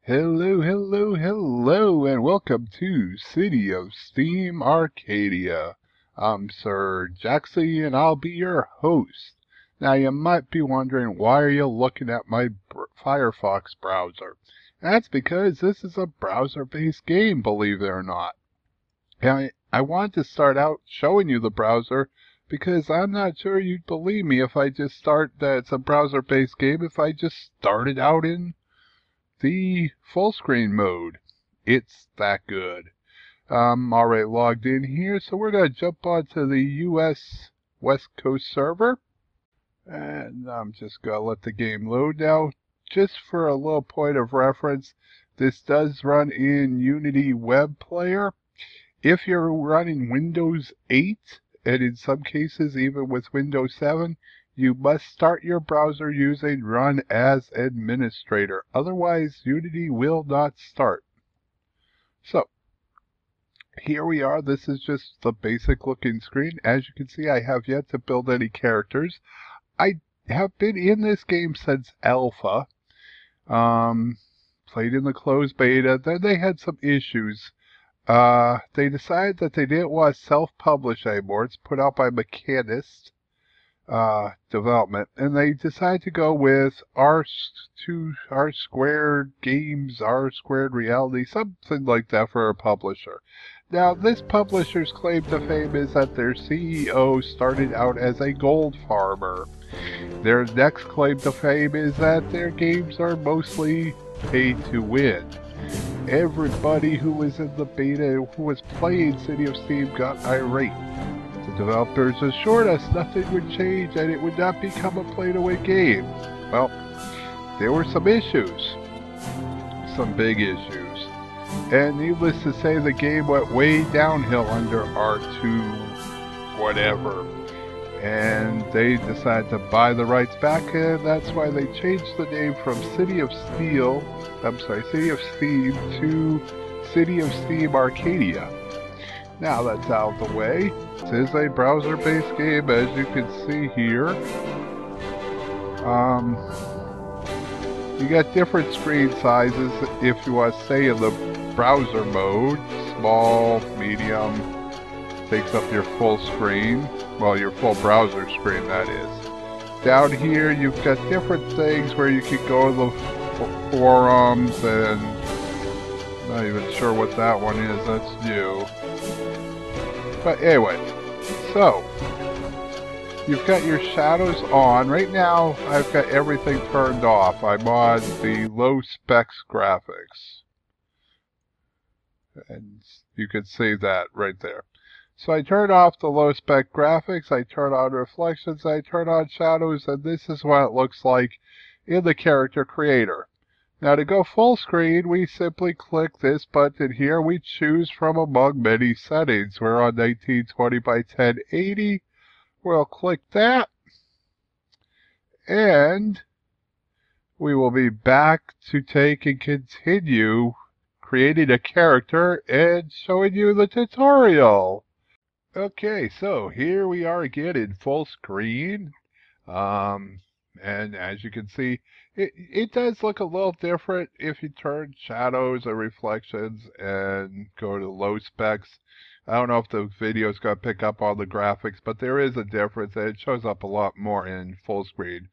Hello, hello, hello, and welcome to City of Steam Arcadia. I'm Sir Jaxxy, and I'll be your host. Now, you might be wondering, why are you looking at my Firefox browser? That's because this is a browser-based game, believe it or not. And I wanted to start out showing you the browser because I'm not sure you'd believe me if I just start that it's a browser-based game if I just started out in the full screen mode. It's that good. I'm already logged in here, so we're going to jump onto the US West Coast server. And I'm just going to let the game load now. Just for a little point of reference, this does run in Unity Web Player. If you're running Windows 8, and in some cases even with Windows 7, you must start your browser using Run as Administrator. Otherwise, Unity will not start. So, here we are. This is just the basic looking screen. As you can see, I have yet to build any characters. I have been in this game since Alpha. Played in the closed beta. Then they had some issues. They decided that they didn't want to self-publish anymore. It's put out by Mechanist Development, and they decided to go with R Squared Games, R Squared Reality, something like that for a publisher. Now, this publisher's claim to fame is that their CEO started out as a gold farmer. Their next claim to fame is that their games are mostly pay to win. Everybody who was in the beta who was playing City of Steam got irate. The developers assured us nothing would change and it would not become a play-to-win game. Well, there were some issues. Some big issues. And needless to say, the game went way downhill under R2 whatever. And they decided to buy the rights back, and that's why they changed the name from City of Steam to City of Steam Arcadia. Now that's out of the way. This is a browser-based game, as you can see here. You got different screen sizes if you want to stay in the browser mode. Small, medium, takes up your full screen. Well, your full browser screen, that is. Down here, you've got different things where you can go to the forums, and I'm not even sure what that one is. That's new. But anyway, so you've got your shadows on. Right now, I've got everything turned off. I'm on the low specs graphics. And you can see that right there. So I turn off the low spec graphics, I turn on reflections, I turn on shadows, and this is what it looks like in the character creator. Now to go full screen, we simply click this button here. We choose from among many settings. We're on 1920 by 1080. We'll click that. And we will be back to take and continue creating a character and showing you the tutorial. Okay, so here we are again in full screen. And as you can see, it does look a little different if you turn shadows or reflections and go to low specs. I don't know if the video is going to pick up all the graphics, but there is a difference, and it shows up a lot more in full screen.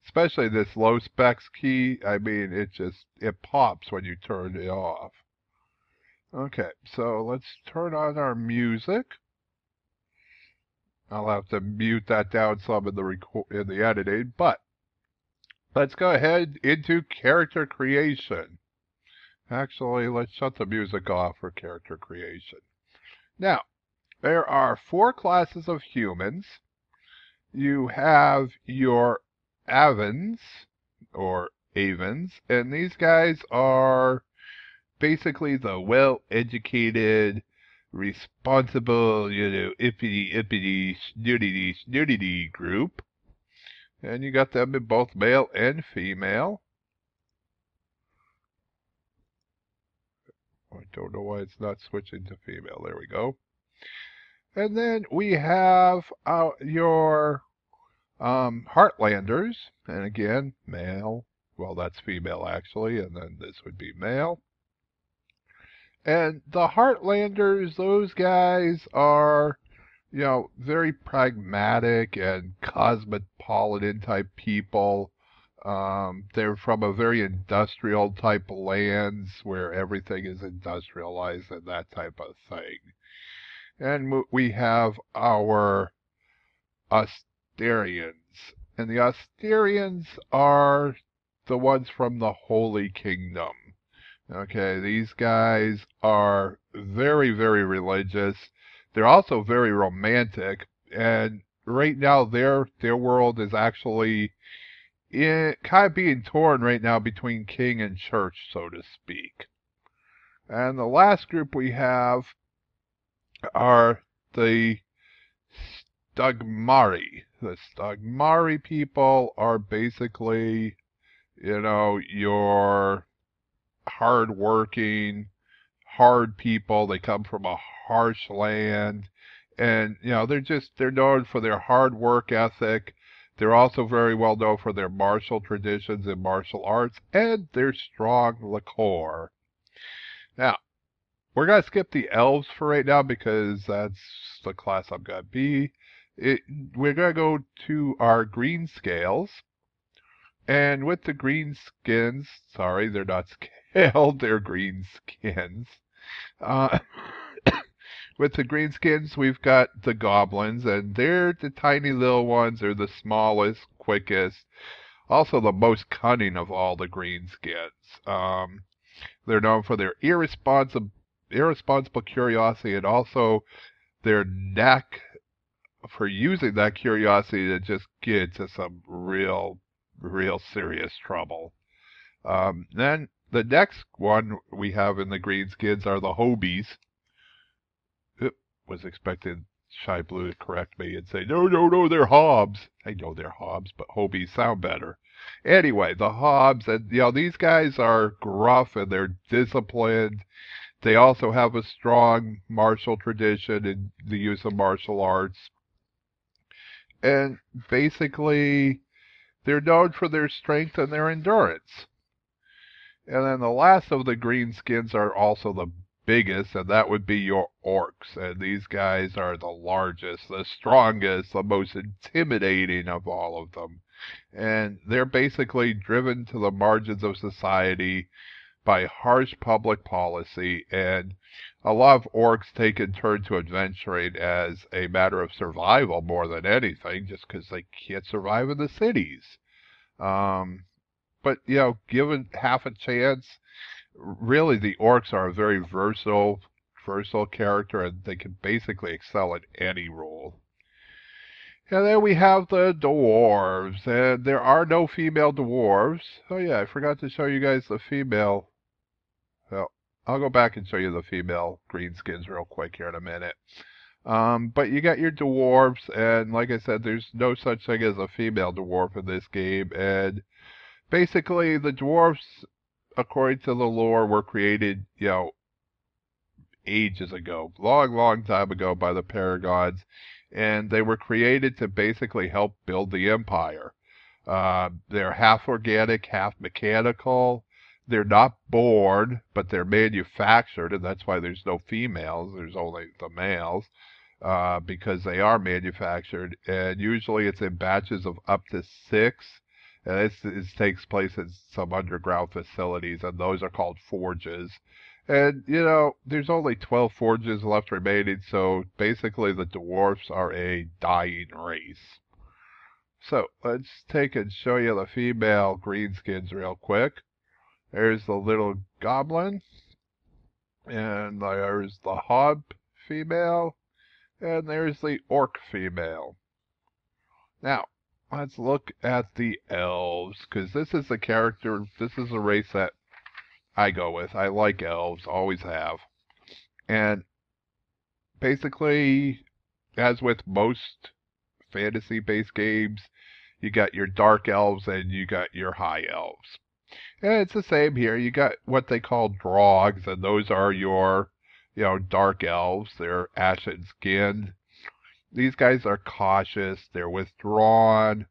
Especially this low specs key, I mean, it pops when you turn it off. Okay, so let's turn on our music. I'll have to mute that down some in the editing, but let's go ahead into character creation. Actually, let's shut the music off for character creation. Now, there are 4 classes of humans. You have your Avens, or Avens, and these guys are basically the well-educated, responsible, uppity, snooty group. And you got them in both male and female. I don't know why it's not switching to female. There we go. And then we have your Heartlanders. And again, male well, that's female actually, and then this would be male. And the Heartlanders, those guys are, very pragmatic and cosmopolitan type people. They're from a very industrial type of lands where everything is industrialized and that type of thing. And we have our Asterians. And the Asterians are the ones from the Holy Kingdom. Okay, these guys are very, very religious. They're also very romantic, and right now their world is actually kind of being torn right now between king and church, so to speak. And the last group we have are the Stugmari. The Stugmari people are basically, your hardworking, hard people. They come from a harsh land, and they're known for their hard work ethic. They're also very well known for their martial traditions and martial arts and their strong liqueur. Now, we're gonna skip the elves for right now because that's the class I'm gonna be. We're gonna go to our green scales. And with the green skins, sorry, they're not scaled, they're green skins. Uh, with the greenskins, we've got the goblins, and they're the tiny little ones. They're the smallest, quickest, also the most cunning of all the greenskins. They're known for their irresponsible curiosity and also their knack for using that curiosity to just get into some real, real serious trouble. Then the next one we have in the greenskins are the hobies. Was expecting ShyBlue to correct me and say, no, they're hobs. I know they're hobs, but hobies sound better. Anyway, the hobs, and these guys are gruff and they're disciplined. They also have a strong martial tradition in the use of martial arts. And basically, they're known for their strength and their endurance. And then the last of the greenskins are also the biggest, and that would be your orcs. And these guys are the largest, the strongest, the most intimidating of all of them. And they're basically driven to the margins of society by harsh public policy, and a lot of orcs take in turn to adventuring as a matter of survival more than anything, just because they can't survive in the cities. But given half a chance, really the orcs are a very versatile character, and they can basically excel at any role. And then we have the dwarves, and there are no female dwarves. Oh yeah, I forgot to show you guys the female. Well, I'll go back and show you the female greenskins real quick here in a minute. But you got your dwarves, and like I said, there's no such thing as a female dwarf in this game, and basically the dwarves, according to the lore, were created, ages ago, long, long time ago by the Paragons, and they were created to basically help build the empire. They're half organic, half mechanical. They're not born, but they're manufactured, and that's why there's no females. There's only the males, because they are manufactured, and usually it's in batches of up to 6. And this takes place in some underground facilities, and those are called forges. And, there's only 12 forges left remaining, so basically the dwarfs are a dying race. So, let's take and show you the female greenskins real quick. There's the little goblin, and there's the hob female, and there's the orc female. Now, let's look at the elves, because this is a race that I go with. I like elves, always have. And basically, as with most fantasy-based games, you got your dark elves and you got your high elves. And it's the same here. You got what they call drogs, and those are your, dark elves. They're ashen skinned. These guys are cautious. They're withdrawn.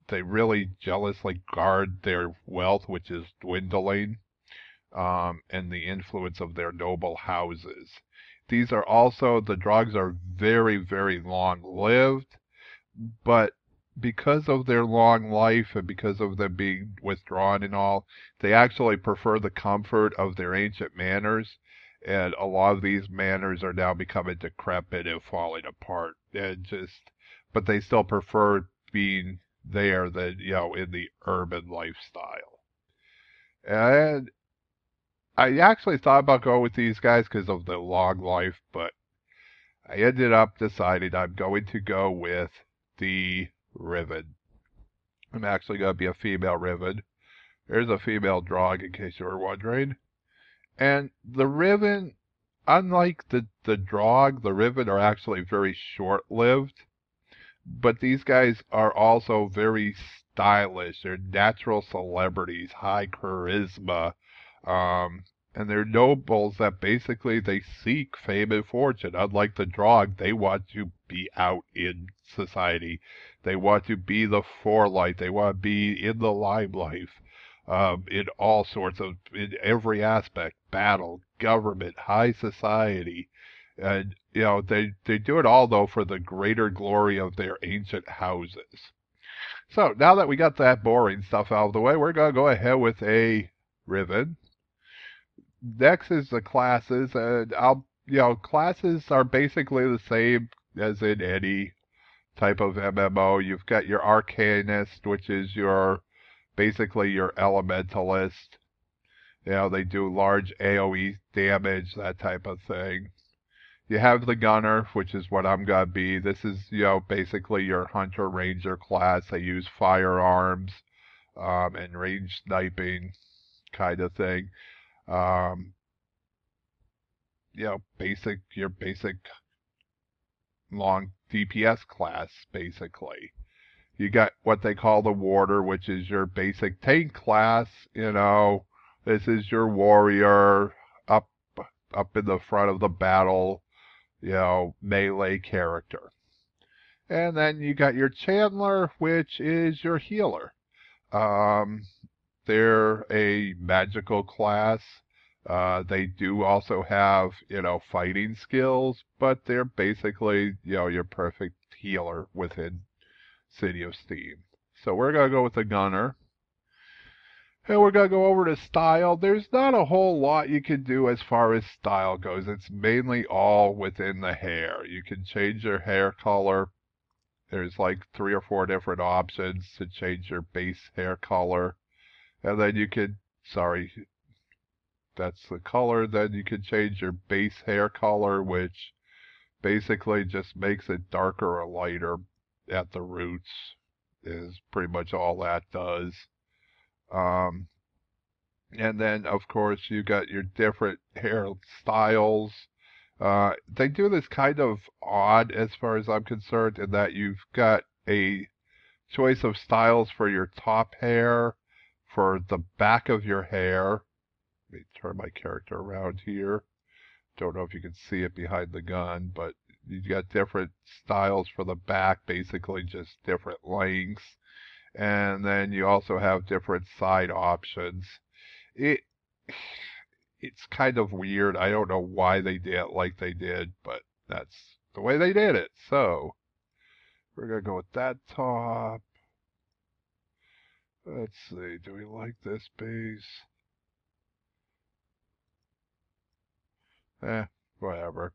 they really jealously guard their wealth, which is dwindling, and the influence of their noble houses. These are also, the drugs are very, very long-lived, but because of their long life and because of them being withdrawn and all, they actually prefer the comfort of their ancient manors. And a lot of these manors are now becoming decrepit and falling apart. And just, but they still prefer being there than, in the urban lifestyle. And I actually thought about going with these guys because of the long life, but I ended up deciding I'm going to go with the Riven. I'm actually going to be a female Riven. There's a female Drog, in case you were wondering. And the Riven, unlike the Drog, the Riven are actually very short-lived. But these guys are also very stylish. They're natural celebrities, high charisma. Um, and they're nobles that basically they seek fame and fortune. Unlike the Drog, they want to be out in society. They want to be the forelight. They want to be in the limelight. In all sorts of, in every aspect, battle, government, high society. And, they do it all, though, for the greater glory of their ancient houses. So, now that we got that boring stuff out of the way, we're going to go ahead with a Riven. Next is the classes, and classes are basically the same as in any type of MMO. You've got your Arcanist, which is basically your Elementalist. They do large AoE damage, that type of thing. You have the Gunner, which is what I'm going to be. This is, basically your Hunter Ranger class. They use firearms and range sniping kind of thing. Um, your basic long DPS class, basically. You got what they call the Warder, which is your basic tank class. This is your warrior up in the front of the battle, melee character. And then you got your Chandler, which is your healer. Um, they're a magical class. They do also have, fighting skills, but they're basically, your perfect healer within City of Steam. So we're going to go with the Gunner. And we're going to go over to style. There's not a whole lot you can do as far as style goes. It's mainly all within the hair. You can change your hair color. There's like 3 or 4 different options to change your base hair color. And then you can, sorry, that's the color. Then you can change your base hair color, which basically just makes it darker or lighter at the roots, is pretty much all that does. Um, and then, of course, you got your different hair styles. They do this kind of odd, as far as I'm concerned, in that you've got a choice of styles for your top hair, for the back of your hair. Let me turn my character around here. Don't know if you can see it behind the gun, but you got different styles for the back, basically just different lengths. And then you also have different side options. It it's kind of weird. I don't know why they did it like they did, but that's the way they did it. So we're gonna go with that top. Let's see, do we like this base? Whatever.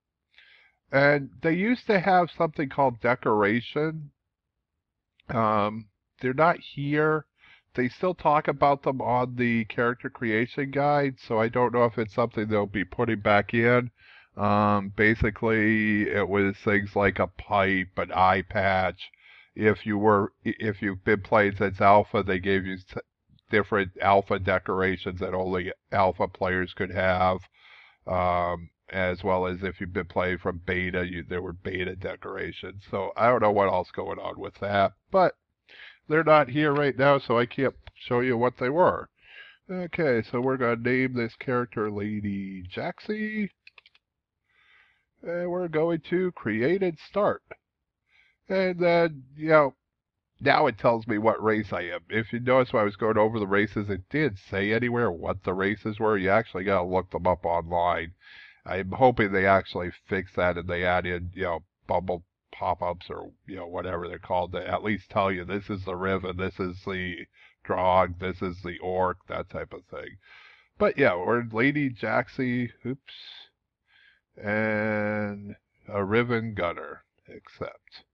And they used to have something called decoration. Um, they're not here. They still talk about them on the character creation guide, so I don't know if it's something they'll be putting back in. Basically, it was things like a pipe, an eye patch. If you've been playing since alpha, they gave you different alpha decorations that only alpha players could have. As well as if you've been playing from beta, there were beta decorations. So I don't know what else going on with that, but they're not here right now, so I can't show you what they were. Okay, so we're going to name this character Lady Jaxxy, and we're going to create and start. And then, now it tells me what race I am. If you notice when I was going over the races, it did say anywhere what the races were. You actually got to look them up online. I'm hoping they actually fix that and they add in, bubble pop-ups or, whatever they're called to at least tell you this is the Riven, this is the Drog, this is the Orc, that type of thing. But yeah, we're Lady Jaxxy, and a Riven Gunner, accept.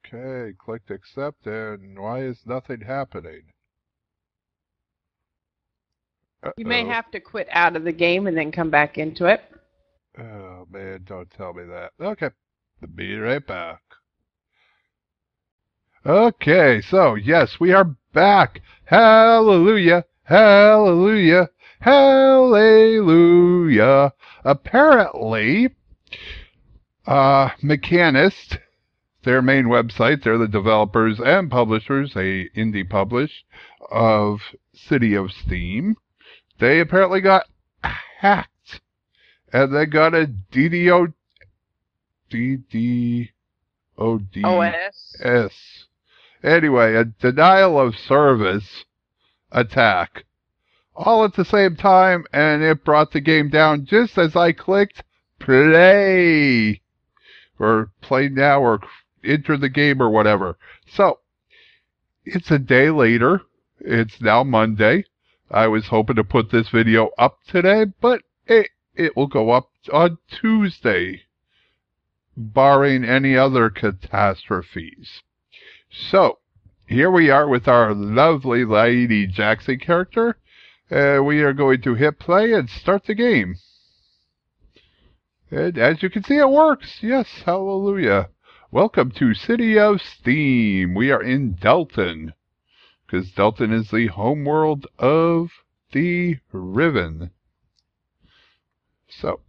Okay, clicked accept, and why is nothing happening? You may have to quit out of the game and then come back into it. Oh man, don't tell me that. Okay, be right back. Okay, so yes, we are back. Hallelujah, hallelujah, hallelujah. Apparently, Mechanist, their main website, they're the developers and publishers, a indie publish of City of Steam. They apparently got hacked, and they got a DDoS. Anyway, a denial of service attack. All at the same time, and it brought the game down just as I clicked play. Or play now, or enter the game, or whatever. So, it's a day later. It's now Monday. I was hoping to put this video up today, but it will go up on Tuesday, barring any other catastrophes. So, here we are with our lovely Lady Jaxxy character. We are going to hit play and start the game. And as you can see, it works. Yes, hallelujah. Welcome to City of Steam. We are in Delton, because Delton is the homeworld of the Riven. So,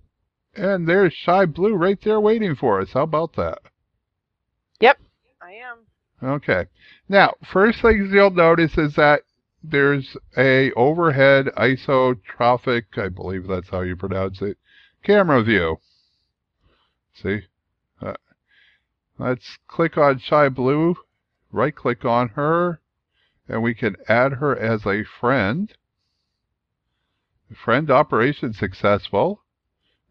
and there's ShyBlue right there waiting for us. How about that? Yep, I am. Okay. Now, first things you'll notice is that there's a overhead isotropic, I believe that's how you pronounce it, camera view. See? Let's click on ShyBlue, right click on her, and we can add her as a friend. Friend operation successful.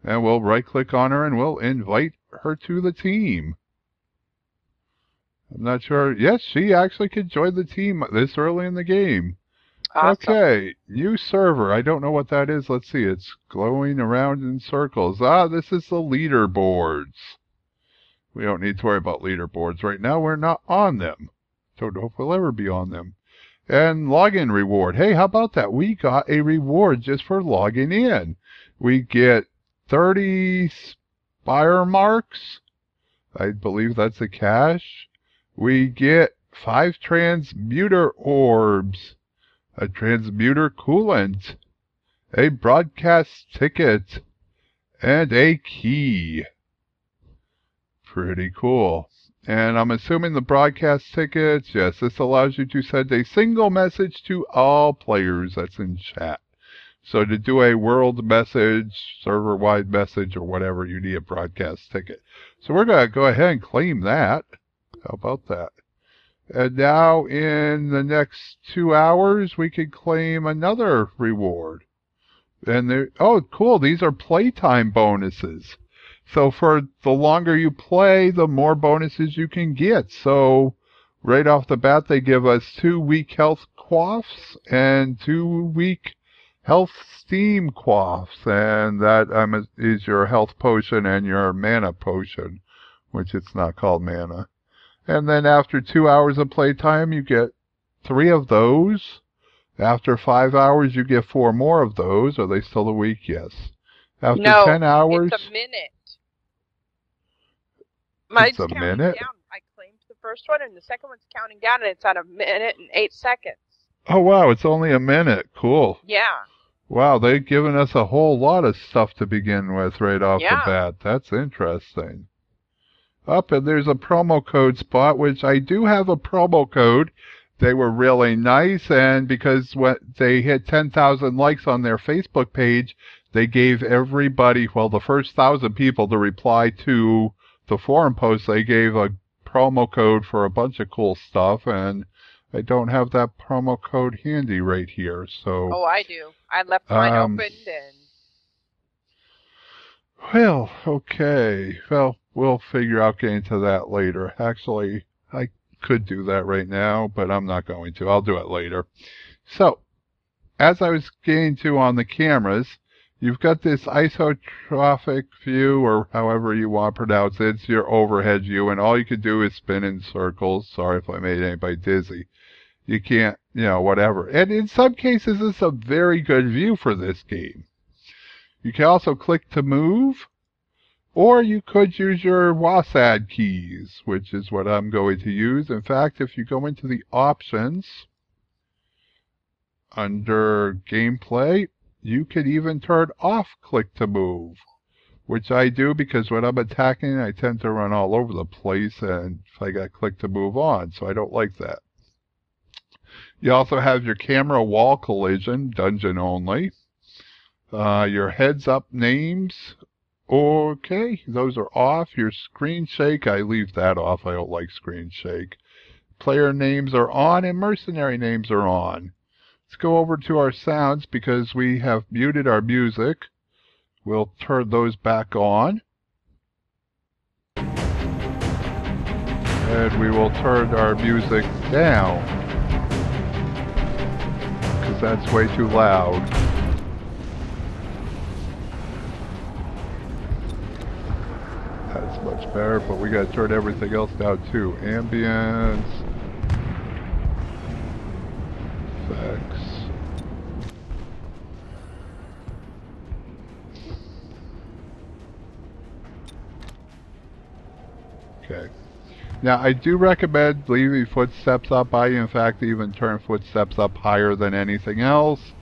And we'll right click on her and we'll invite her to the team. I'm not sure. Yes, she actually could join the team this early in the game. Awesome. Okay, new server. I don't know what that is. Let's see. It's glowing around in circles. This is the leaderboards. We don't need to worry about leaderboards right now. We're not on them. Don't know if we'll ever be on them. And login reward. Hey, how about that? We got a reward just for logging in. We get 30 spire marks. I believe that's a cache. We get 5 transmuter orbs, a transmuter coolant, a broadcast ticket, and a key. Pretty cool. And I'm assuming the broadcast tickets, yes, this allows you to send a single message to all players that's in chat. So to do a world message, server-wide message, or whatever, you need a broadcast ticket. So we're going to go ahead and claim that. How about that? And now in the next 2 hours, we can claim another reward. And there, oh, cool, these are playtime bonuses. So for the longer you play, the more bonuses you can get. So right off the bat, they give us 2 weak health quaffs and 2 weak health steam quaffs, and that is your health potion and your mana potion, which it's not called mana. And then after 2 hours of playtime, you get 3 of those. After 5 hours, you get 4 more of those. Are they still a week? Yes. After 10 hours... it's a minute. It's a minute? Down. I claimed the first one, and the second one's counting down, and it's at 1 minute and 8 seconds. Oh, wow, it's only a minute. Cool. Yeah. Wow, they've given us a whole lot of stuff to begin with right off the bat. That's interesting. Up, and there's a promo code spot, which I do have a promo code. They were really nice, and because they hit 10,000 likes on their Facebook page, they gave everybody, well, the first 1,000 people to reply to the forum post, they gave a promo code for a bunch of cool stuff, and I don't have that promo code handy right here, so... Oh, I do. I left mine opened and... Well, okay. Well, we'll figure out getting to that later. Actually, I could do that right now, but I'm not going to. I'll do it later. So, as I was getting to on the cameras, you've got this isotropic view, or however you want to pronounce it. It's your overhead view, and all you can do is spin in circles. Sorry if I made anybody dizzy. You can't, whatever. And in some cases, it's a very good view for this game. You can also click to move, or you could use your WASD keys, which is what I'm going to use. In fact, if you go into the options, under gameplay, you could even turn off click to move, which I do because when I'm attacking, I tend to run all over the place, and if I got click to move on, so I don't like that. You also have your camera wall collision, dungeon only. Your heads-up names, okay, those are off. Your screen shake, I leave that off. I don't like screen shake. Player names are on, and mercenary names are on. Let's go over to our sounds because we have muted our music. We'll turn those back on. And we will turn our music down because that's way too loud. That's much better, but we gotta turn everything else down too. Ambience, effects. Okay. Now I do recommend leaving footsteps up high. In fact, even turn footsteps up higher than anything else.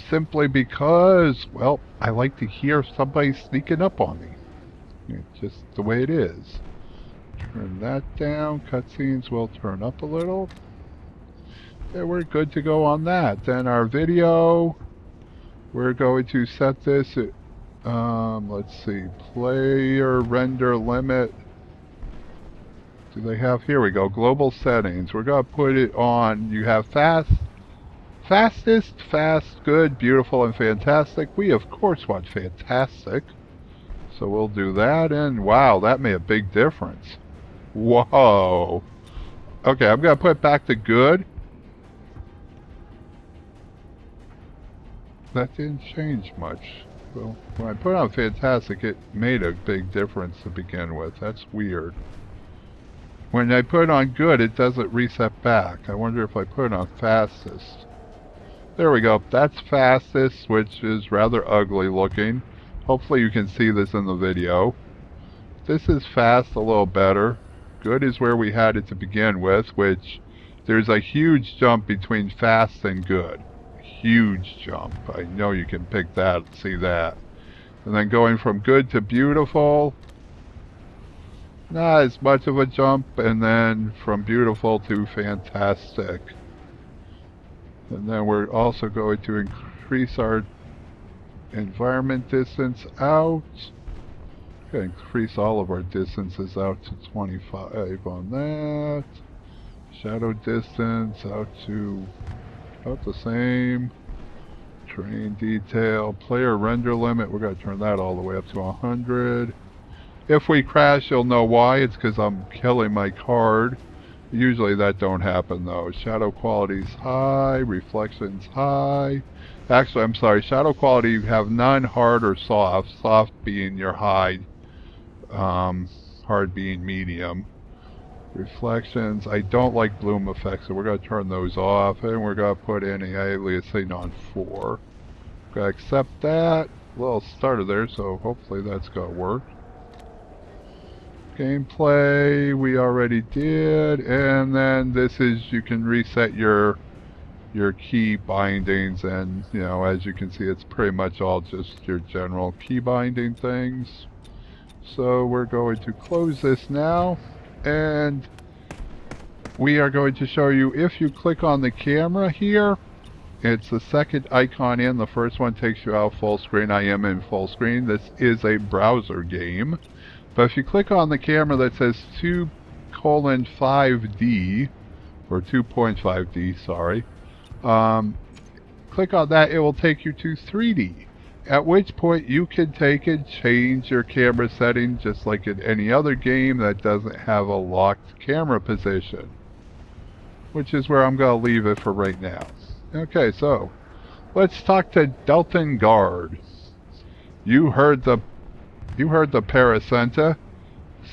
Simply because, well, I like to hear somebody sneaking up on me. It's just the way it is. Turn that down. Cutscenes will turn up a little. Yeah, we're good to go on that. Then our video, we're going to set this at, let's see, player render limit. Do they have, here we go, global settings. We're going to put it on, you have fastest, fast, good, beautiful, and fantastic. We, of course, want fantastic. So we'll do that, and wow, that made a big difference. Whoa. Okay, I'm going to put it back to good. That didn't change much. Well, when I put on fantastic, it made a big difference to begin with. That's weird. When I put it on good, it doesn't reset back. I wonder if I put it on fastest. There we go. That's fastest, which is rather ugly looking. Hopefully you can see this in the video. This is fast a little better. Good is where we had it to begin with, which there's a huge jump between fast and good. Huge jump. I know you can pick that, see that. And then going from good to beautiful, not as much of a jump, and then from beautiful to fantastic. And then we're also going to increase our environment distance out. Okay, increase all of our distances out to 25 on that. Shadow distance out to about the same. Terrain detail. Player render limit, we're going to turn that all the way up to 100. If we crash, you'll know why. It's because I'm killing my card. Usually that don't happen though. Shadow quality's high, reflection's high. Actually, I'm sorry, shadow quality you have none, hard or soft. Soft being your high, hard being medium. Reflections, I don't like bloom effects, so we're going to turn those off, and we're going to put in an aliasing on 4. Going to accept that. Well, started there, so hopefully that's going to work. Gameplay, we already did, and then this is, you can reset your key bindings, and as you can see, it's pretty much all just your general key binding things. So we're going to close this now, and we are going to show you, if you click on the camera here, It's the second icon in. The first one takes you out full screen. I am in full screen. This is a browser game. But if you click on the camera that says 2:5D, or 2.5D, sorry, click on that, it will take you to 3D. At which point you can take and change your camera setting just like in any other game that doesn't have a locked camera position. Which is where I'm going to leave it for right now. Okay, so let's talk to Delton Guard. You heard the Paracenta.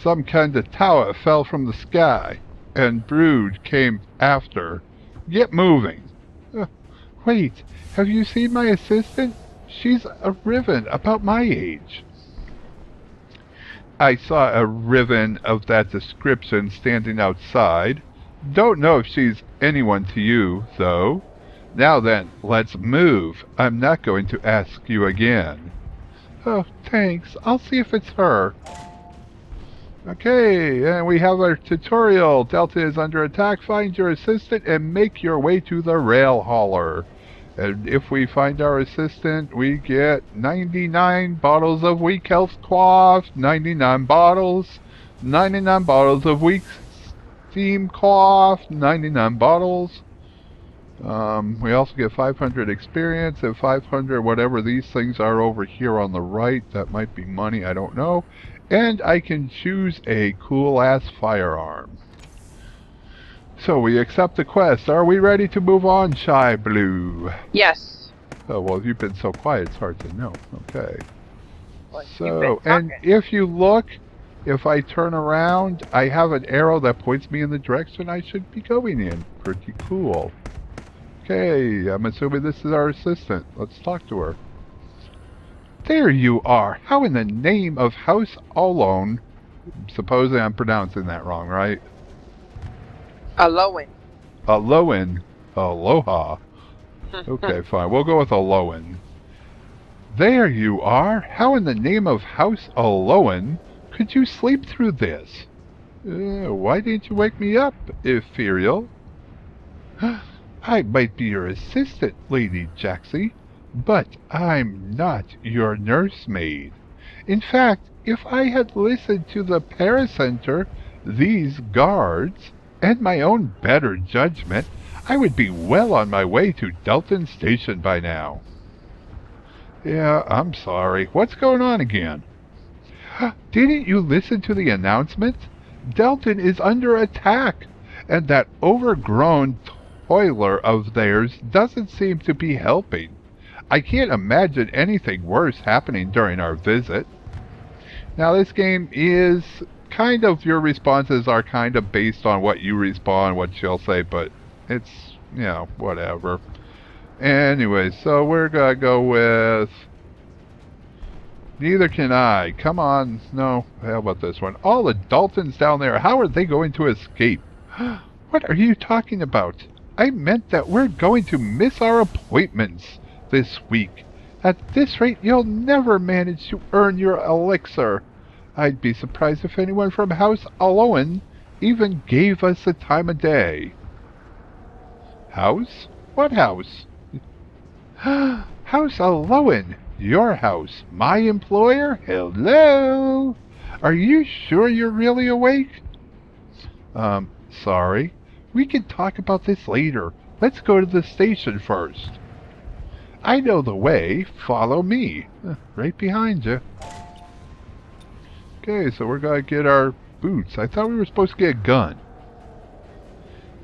Some kind of tower fell from the sky, and Brood came after. Get moving. Wait, have you seen my assistant? She's a Riven about my age. I saw a Riven of that description standing outside. Don't know if she's anyone to you, though. Now then, let's move. I'm not going to ask you again. Oh, thanks. I'll see if it's her. Okay, and we have our tutorial. Delta is under attack. Find your assistant and make your way to the rail hauler. And if we find our assistant, we get 99 bottles of weak health cloth, 99 bottles of weak steam cloth, 99 bottles. We also get 500 experience and 500 whatever these things are over here on the right. That might be money, I don't know. And I can choose a cool-ass firearm. So we accept the quest. Are we ready to move on, ShyBlue? Yes. Oh, well, you've been so quiet, it's hard to know. Okay. Well, So, and if you look, if I turn around, I have an arrow that points me in the direction I should be going in. Pretty cool. Okay, I'm assuming this is our assistant. Let's talk to her. There you are. How in the name of House Alone? Supposing I'm pronouncing that wrong, right? Aloin. Aloin. Aloha. Okay, fine. We'll go with Aloin. There you are. How in the name of House Aloin could you sleep through this? Why didn't you wake me up, Ethereal? I might be your assistant, Lady Jaxxy, but I'm not your nursemaid. In fact, if I had listened to the Paracenter, these guards, and my own better judgment, I would be well on my way to Delton Station by now. Yeah, I'm sorry. What's going on again? Didn't you listen to the announcement? Delton is under attack, and that overgrown toiler of theirs doesn't seem to be helping. I can't imagine anything worse happening during our visit. Now, this game is kind of, your responses are kind of based on what you respond, what she'll say, but it's, you know, whatever. Anyway, so we're gonna go with... Neither can I. Come on. No, how about this one? All the Daltons down there, how are they going to escape? What are you talking about? I meant that we're going to miss our appointments this week. At this rate, you'll never manage to earn your elixir. I'd be surprised if anyone from House Aloin even gave us the time of day. House? What house? House Aloin. Your house. My employer? Hello? Are you sure you're really awake? Sorry. We can talk about this later. Let's go to the station first. I know the way. Follow me. Right behind you. Okay, so we're gonna get our boots. I thought we were supposed to get a gun.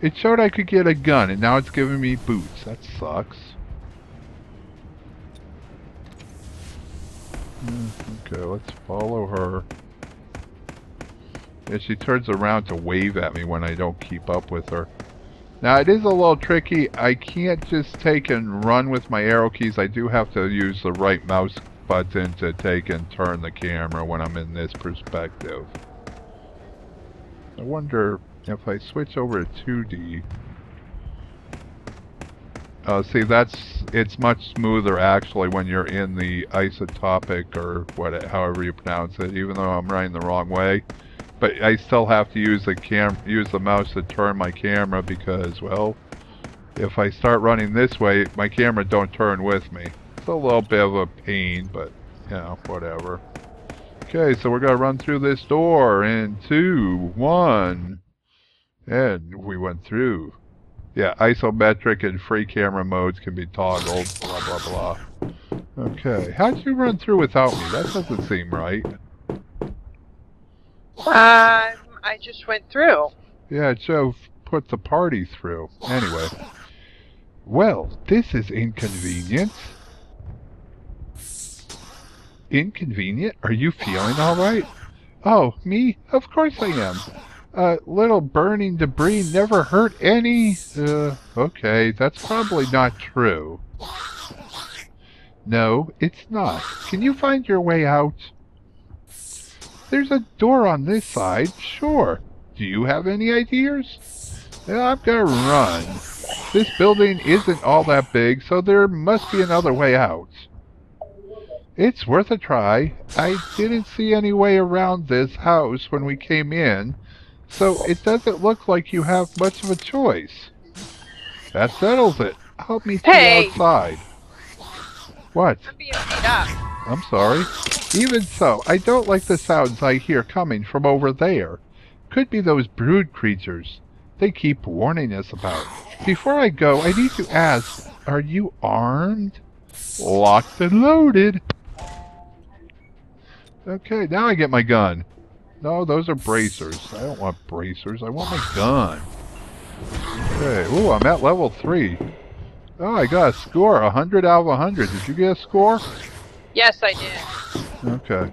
It showed I could get a gun, and now it's giving me boots. That sucks. Okay, let's follow her. And she turns around to wave at me when I don't keep up with her. Now, it is a little tricky. I can't just take and run with my arrow keys. I do have to use the right mouse button to take and turn the camera when I'm in this perspective. I wonder if I switch over to 2D... see, it's much smoother actually when you're in the isotopic or however you pronounce it, even though I'm running the wrong way. But I still have to use the mouse to turn my camera because, well, if I start running this way, my camera don't turn with me. It's a little bit of a pain, but, you know, whatever. Okay, so we're going to run through this door in 2, 1. And we went through. Yeah, isometric and free camera modes can be toggled, blah, blah, blah. Okay, how'd you run through without me? That doesn't seem right. I just went through. Yeah, Joe put the party through. Anyway. Well, this is inconvenient. Inconvenient? Are you feeling alright? Oh, me? Of course I am. Little burning debris never hurt any... okay, that's probably not true. No, it's not. Can you find your way out? There's a door on this side, sure. Do you have any ideas? I'm gonna run. This building isn't all that big, so there must be another way out. It's worth a try. I didn't see any way around this house when we came in, so it doesn't look like you have much of a choice. That settles it. Help me see outside. What? I'm being beat up. I'm sorry. Even so, I don't like the sounds I hear coming from over there. Could be those brood creatures they keep warning us about. Before I go, I need to ask, are you armed? Locked and loaded. Okay, now I get my gun. No, those are bracers. I don't want bracers. I want my gun. Okay, ooh, I'm at level 3. Oh, I got a score, 100 out of 100. Did you get a score? Yes, I did. Okay.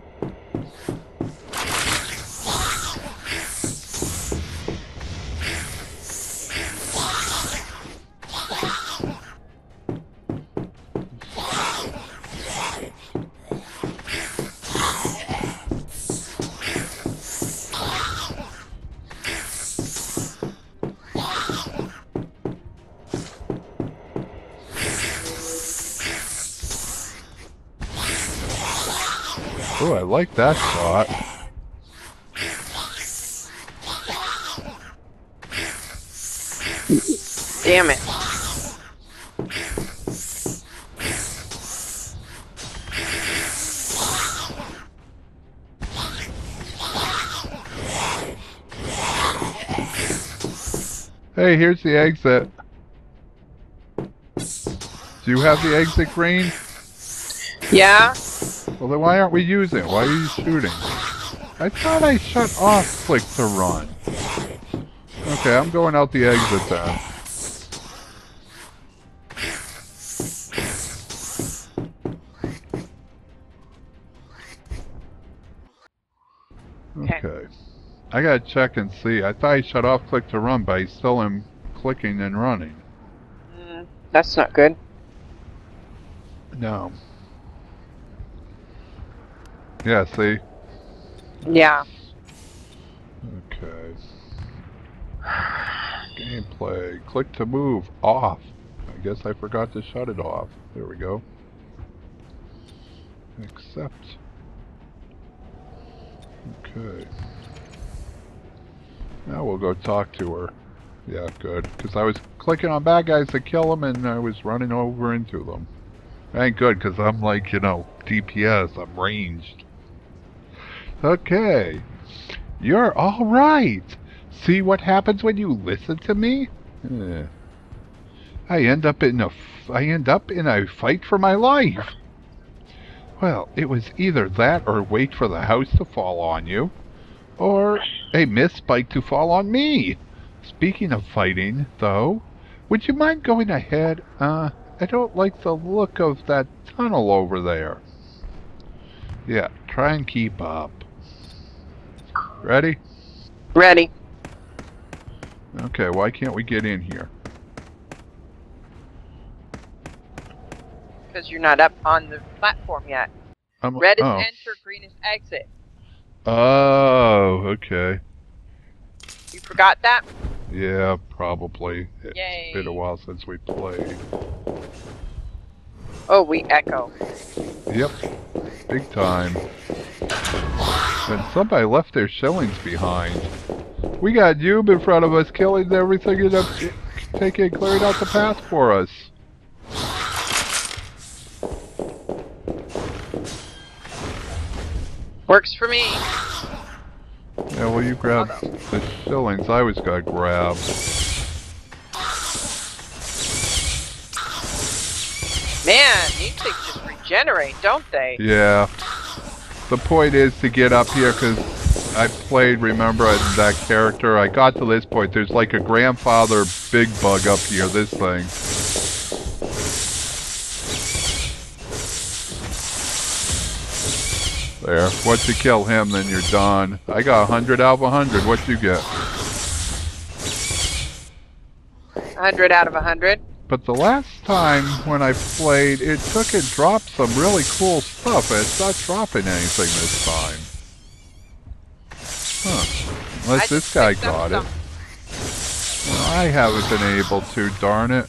Oh, I like that shot. Damn it. Hey, here's the exit. Do you have the exit green? Yeah? Well, then why aren't we using it? Why are you shooting? I thought I shut off click to run. Okay, I'm going out the exit then. Okay. I gotta check and see. I thought I shut off click to run, but I still am clicking and running. That's not good. No. Yeah, see? Yeah. Okay. Gameplay. Click to move. Off. I guess I forgot to shut it off. There we go. Accept. Okay. Now we'll go talk to her. Yeah, good. Because I was clicking on bad guys to kill them and I was running over into them. Ain't good because I'm like, you know, DPS. I'm ranged. Okay. You're alright. See what happens when you listen to me? I end up in a fight for my life. Well, it was either that or wait for the house to fall on you. Or a misspike to fall on me. Speaking of fighting, though, would you mind going ahead? I don't like the look of that tunnel over there. Yeah, try and keep up. Ready? Ready. Okay, why can't we get in here? Because you're not up on the platform yet. Red is enter, green is exit. Oh, okay. You forgot that? Yeah, probably. Yay. It's been a while since we played. Oh, we echo. Yep. Big time. And somebody left their shillings behind. We got Noob in front of us killing everything in the... take it and clear it out the path for us. Works for me. Yeah, well, you grab the shillings I was gonna grab. Man, these things just regenerate, don't they? Yeah. The point is to get up here, because I played, remember, that character. I got to this point. There's like a grandfather big bug up here, this thing. There. Once you kill him, then you're done. I got 100 out of 100. What'd you get? 100 out of 100. But the last time when I played, it took and dropped some really cool stuff, and it's not dropping anything this time. Huh. Unless this guy got it. Well, I haven't been able to, darn it.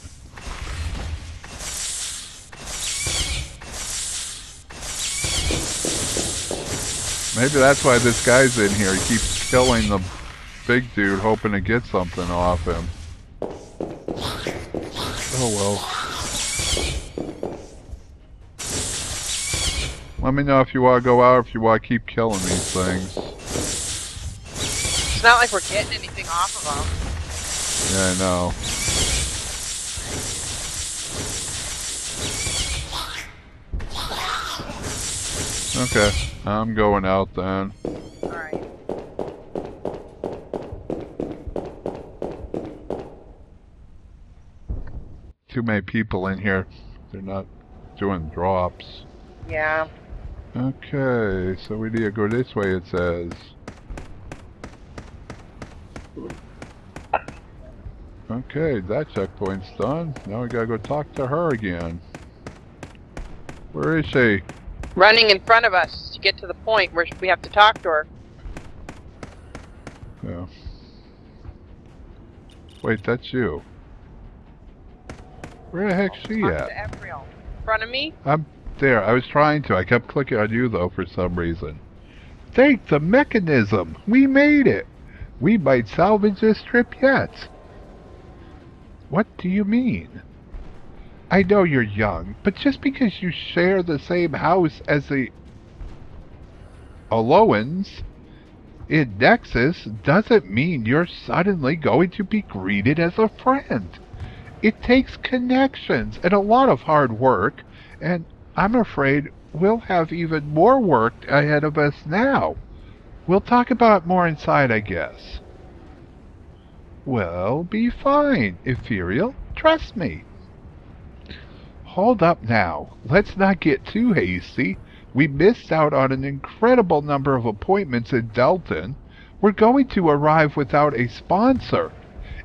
Maybe that's why this guy's in here. He keeps killing the big dude, hoping to get something off him. Oh well. Let me know if you want to go out or if you want to keep killing these things. It's not like we're getting anything off of them. Yeah, I know. Okay, I'm going out then. Alright. Too many people in here. They're not doing drops. Yeah. Okay, so we need to go this way, it says. Okay, that checkpoint's done. Now we gotta go talk to her again. Where is she? Running in front of us to get to the point where we have to talk to her. Yeah. Wait, that's you. Where the heck's she Talk at? to Ephraim. In front of me? I'm there. I was trying to. I kept clicking on you, though, for some reason. Thank the mechanism! We made it! We might salvage this trip yet. What do you mean? I know you're young, but just because you share the same house as the Aloans in Nexus doesn't mean you're suddenly going to be greeted as a friend. It takes connections and a lot of hard work, and I'm afraid we'll have even more work ahead of us now. We'll talk about it more inside, I guess. Well, be fine, Ethereal. Trust me. Hold up now. Let's not get too hasty. We missed out on an incredible number of appointments in Delton. We're going to arrive without a sponsor.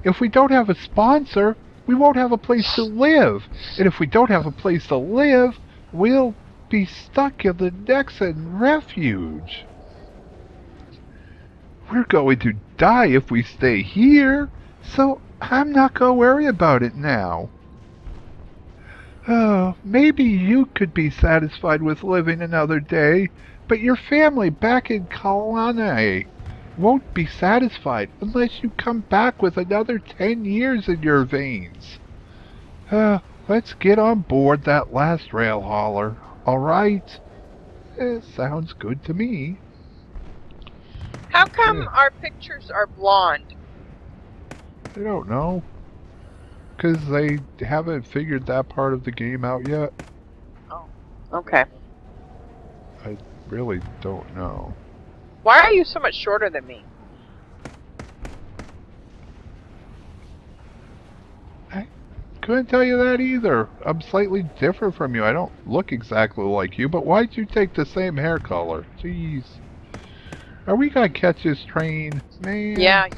If we don't have a sponsor, we won't have a place to live. And if we don't have a place to live, we'll be stuck in the Nexan refuge. We're going to die if we stay here, so I'm not going to worry about it now. Oh, maybe you could be satisfied with living another day, but your family back in Kalanae won't be satisfied unless you come back with another 10 years in your veins. Let's get on board that last rail hauler, alright? Sounds good to me. How come our pictures are blonde? I don't know. Because they haven't figured that part of the game out yet. Oh, okay. I really don't know. Why are you so much shorter than me? I couldn't tell you that either. I'm slightly different from you. I don't look exactly like you, but why'd you take the same hair color? Jeez. Are we gonna catch this train? Man. Yeah.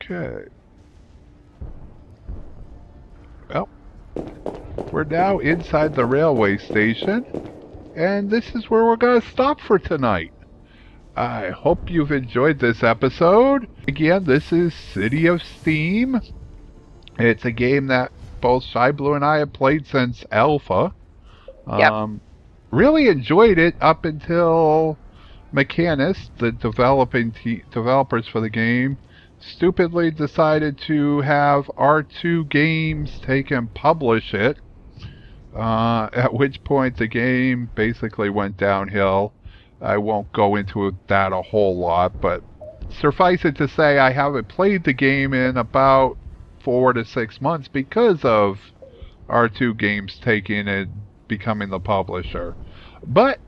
Okay. Well, we're now inside the railway station, and this is where we're going to stop for tonight. I hope you've enjoyed this episode. Again, this is City of Steam. It's a game that both ShyBlue and I have played since Alpha. Yep. Really enjoyed it up until Mechanist, the developers for the game, stupidly decided to have R2 Games take and publish it. At which point the game basically went downhill. I won't go into that a whole lot, but suffice it to say, I haven't played the game in about 4 to 6 months because of R2 Games taking and becoming the publisher. But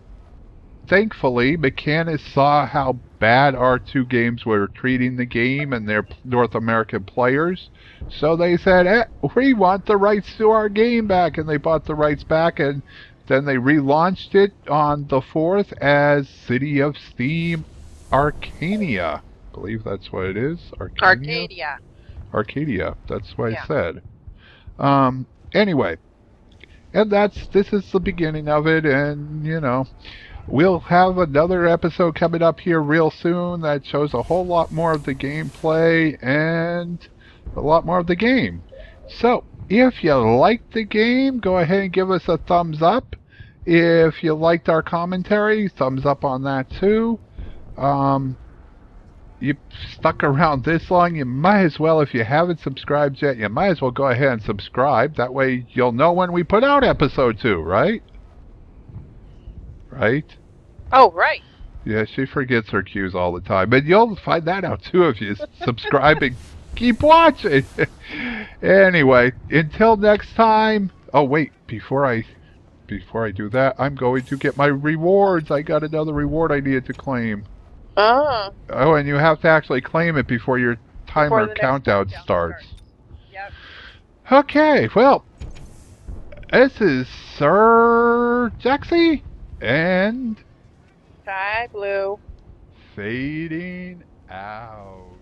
thankfully, Mechanist saw how bad R2 Games were treating the game and their North American players. So they said, we want the rights to our game back. And they bought the rights back, and then they relaunched it on the 4th as City of Steam Arcadia. I believe that's what it is. Arkadia. Arcadia. That's what I said. Anyway, and this is the beginning of it, and we'll have another episode coming up here real soon that shows a whole lot more of the gameplay and a lot more of the game. So, if you liked the game, go ahead and give us a thumbs up. If you liked our commentary, thumbs up on that too. You stuck around this long, you might as well, if you haven't subscribed yet, you might as well go ahead and subscribe. That way you'll know when we put out episode 2, right? Right? Oh, right. Yeah, she forgets her cues all the time. But you'll find that out too if you subscribe and keep watching. Anyway, until next time. Oh wait, before I do that, I'm going to get my rewards. I got another reward I needed to claim. Oh, and you have to actually claim it before your timer countdown starts. Yep. Okay, well, this is Sir Jaxxy and ShyBlue fading out.